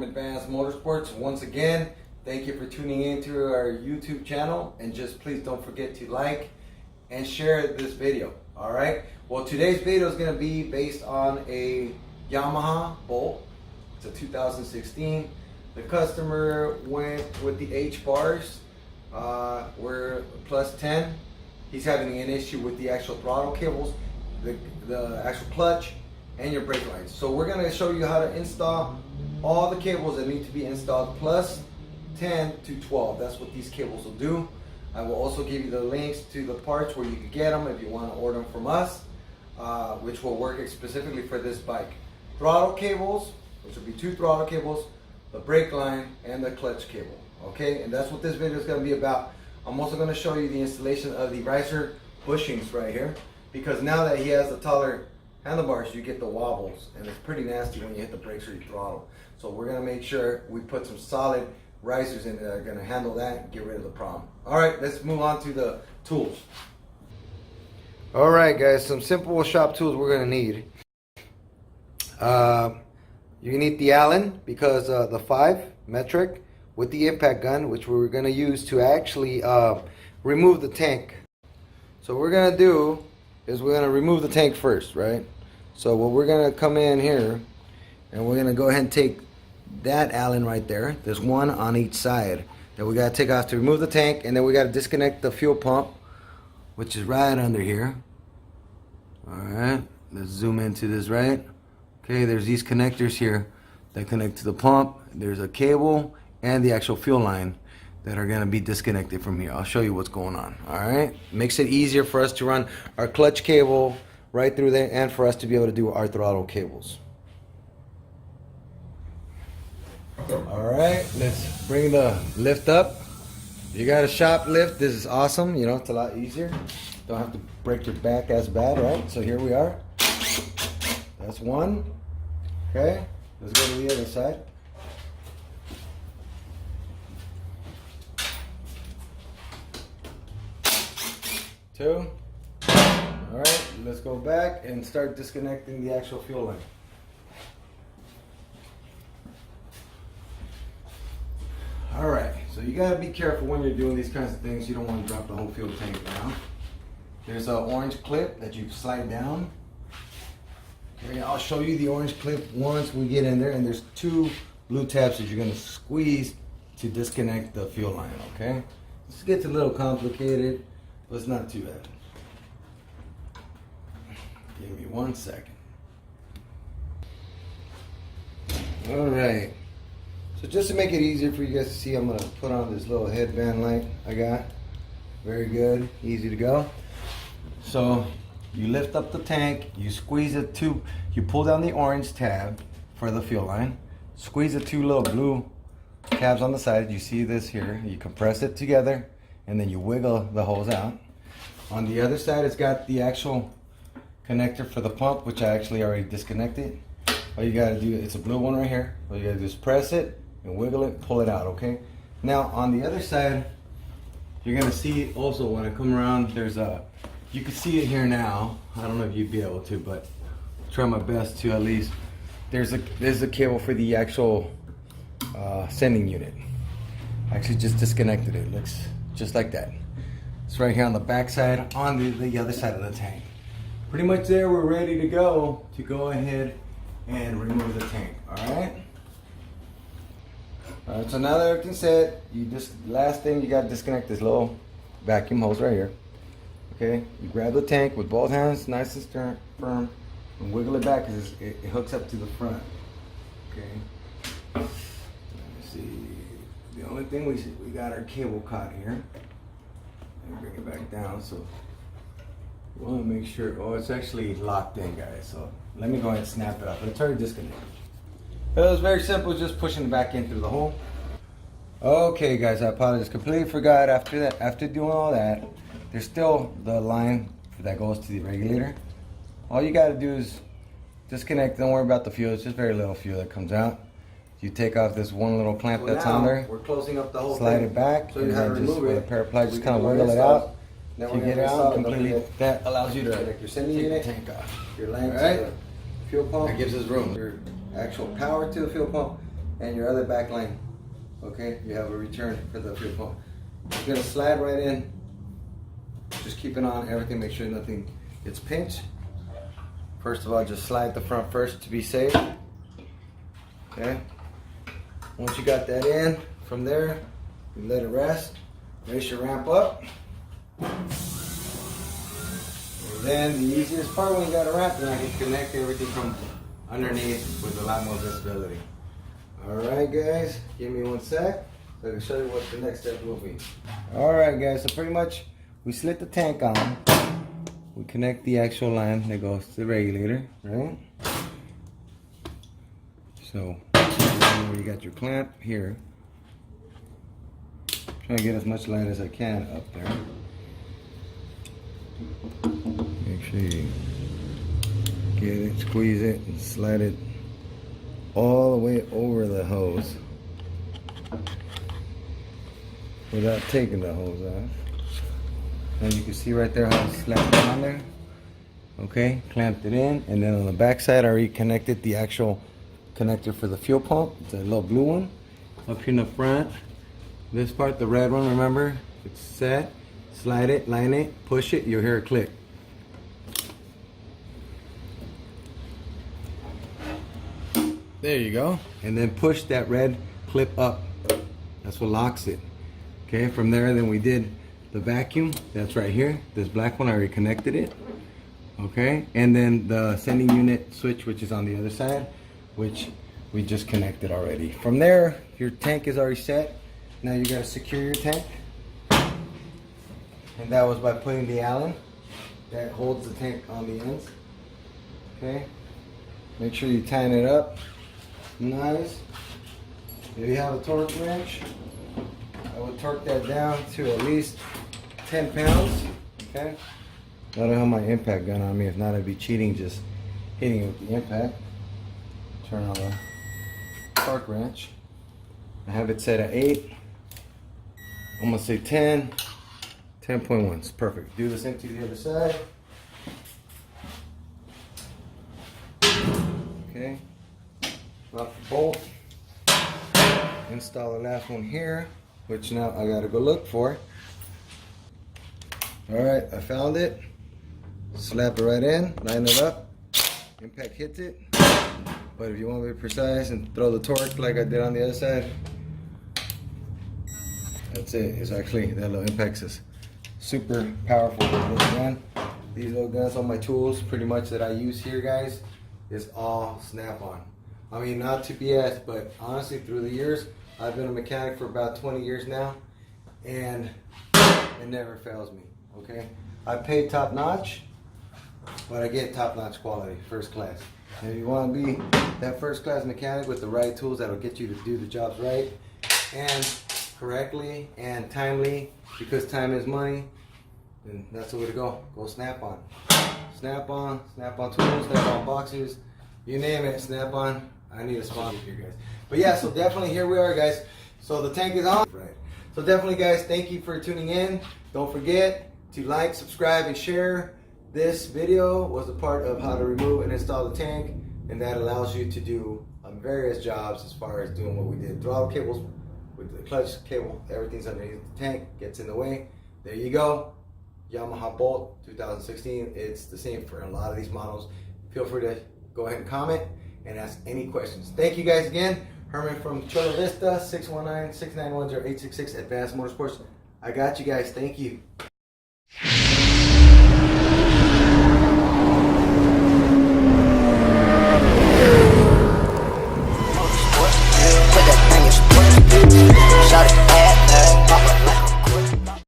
Advanced Motorsports. Once again, thank you for tuning in to our YouTube channel, and just please don't forget to like and share this video. All right. Well, today's video is going to be based on a Yamaha Bolt. It's a 2016. The customer went with the H bars. We're plus 10. He's having an issue with the actual throttle cables, the actual clutch, and your brake lines. So we're going to show you how to install all the cables that need to be installed, plus 10 to 12. That's what these cables will do. I will also give you the links to the parts where you can get them if you want to order them from us, which will work specifically for this bike. Throttle cables, which will be 2 throttle cables, the brake line, and the clutch cable. Okay, and that's what this video is going to be about. I'm also going to show you the installation of the riser bushings right here, because now that he has the taller handlebars, you get the wobbles, and it's pretty nasty when you hit the brakes or you throttle. So we're going to make sure we put some solid risers in that are going to handle that and get rid of the problem. All right, let's move on to the tools. All right, guys, some simple shop tools we're going to need. You need the Allen, because the 5 metric with the impact gun, which we're going to use to actually remove the tank. So what we're going to do is we're going to remove the tank first, right? So what we're going to come in here, and we're going to go ahead and take that Allen right there. There's one on each side that we got to take off to remove the tank, and then we got to disconnect the fuel pump, which is right under here. All right, let's zoom into this, right? Okay, there's these connectors here that connect to the pump. There's a cable and the actual fuel line that are going to be disconnected from here. I'll show you what's going on. All right, makes it easier for us to run our clutch cable right through there, and for us to be able to do our throttle cables. All right, let's bring the lift up. You got a shop lift, this is awesome. You know, it's a lot easier. Don't have to break your back as bad, right? So here we are. That's one. Okay, let's go to the other side. Two. All right, let's go back and start disconnecting the actual fuel line. All right, so you gotta be careful when you're doing these kinds of things. You don't want to drop the whole fuel tank down. There's an orange clip that you slide down. Okay, I'll show you the orange clip once we get in there, and there's 2 blue tabs that you're gonna squeeze to disconnect the fuel line, okay? This gets a little complicated, but it's not too bad. Give me 1 second. All right. So just to make it easier for you guys to see, I'm going to put on this little headband light I got. Very good, easy to go. So you lift up the tank, you squeeze it to, you pull down the orange tab for the fuel line, squeeze the 2 little blue tabs on the side. You see this here, you compress it together, and then you wiggle the hose out. On the other side, it's got the actual connector for the pump, which I actually already disconnected. All you gotta do, it's a blue one right here. All you gotta do is press it and wiggle it, pull it out, okay? Now, on the other side, you're gonna see also when I come around, there's a, you can see it here now. I don't know if you'd be able to, but I'll try my best to at least. There's a cable for the actual sending unit. I actually just disconnected it. It looks just like that. It's right here on the back side, on the other side of the tank. Pretty much there, we're ready to go ahead and remove the tank. All right. All right. So now that everything's set, last thing you got to disconnect this little vacuum hose right here. Okay. You grab the tank with both hands, nice and firm, and wiggle it back because it hooks up to the front. Okay. Let me see. The only thing we got our cable caught here. And bring it back down. So we want to make sure. Oh, it's actually locked in, guys. So let me go ahead and snap it up. It's already disconnected. It was very simple, just pushing it back in through the hole. Okay, guys, I apologize. Completely forgot. After doing all that, there's still the line that goes to the regulator. All you got to do is disconnect. Don't worry about the fuel. It's just very little fuel that comes out. You take off this one little clamp that's on there. We're closing up the whole thing. Slide it back, so and then just with a pair of pliers, just kind of wiggle it out. If you get it out completely, that allows you to take your sending unit, tank off. Your line to the fuel pump. That gives us room. Your actual power to the fuel pump, and your other back line. Okay, you have a return for the fuel pump. It's gonna slide right in. Just keep it on everything, make sure nothing gets pinched. First of all, just slide the front first to be safe. Okay. Once you got that in, from there, you let it rest. Raise your ramp up. And then the easiest part when you got a ramp, then I can connect everything from underneath with a lot more visibility. Alright guys, give me 1 sec so I can show you what the next step will be. Alright guys, so pretty much we slit the tank on. We connect the actual line that goes to the regulator, right? So you got your clamp here. Try to get as much light as I can up there. Make sure you get it, squeeze it, and slide it all the way over the hose without taking the hose off. And you can see right there how it's slapped on there. Okay, clamped it in, and then on the back side I already connected the actual connector for the fuel pump. It's a little blue one. Up here in the front, this part, the red one, remember, it's set. Slide it, line it, push it, you'll hear a click. There you go. And then push that red clip up. That's what locks it. Okay, from there then we did the vacuum. That's right here. This black one, I already connected it. Okay, and then the sending unit switch, which is on the other side, which we just connected already. From there, your tank is already set. Now you gotta secure your tank. And that was by putting the Allen that holds the tank on the ends. Okay, make sure you tighten it up nice. If you have a torque wrench, I would torque that down to at least 10 pounds. Okay, I don't have my impact gun on me. If not, I'd be cheating, just hitting it with the impact. Turn on the torque wrench. I have it set at 8. I'm gonna say 10. 10.1, it's perfect. Do the same to the other side. Okay, drop the bolt. Install the last one here, which now I gotta go look for. Alright, I found it. Slap it right in, line it up. Impact hits it. But if you want to be precise and throw the torque like I did on the other side, that's it. It's actually, that little impact is super powerful little gun. These little guns on my tools pretty much that I use here, guys, is all snap-on. I mean, not to BS, but honestly through the years, I've been a mechanic for about 20 years now, and it never fails me. Okay, I pay top notch, but I get top notch quality, first class. And if you want to be that first class mechanic with the right tools that'll get you to do the jobs right and correctly and timely, because time is money, then that's the way to go. Go Snap-on. Snap-on, Snap-on tools, Snap-on boxes, you name it, Snap-on. I need a sponsor here, guys. But yeah, so definitely here we are, guys. So the tank is on. Right. So definitely, guys, thank you for tuning in. Don't forget to like, subscribe, and share. This video was a part of how to remove and install the tank, and that allows you to do various jobs as far as doing what we did. Throttle cables with the clutch cable, everything's underneath the tank, gets in the way. There you go. Yamaha Bolt 2016. It's the same for a lot of these models. Feel free to go ahead and comment and ask any questions. Thank you guys again. Herman from Chula Vista, 619-691-0866, Advanced Motorsports. I got you guys. Thank you.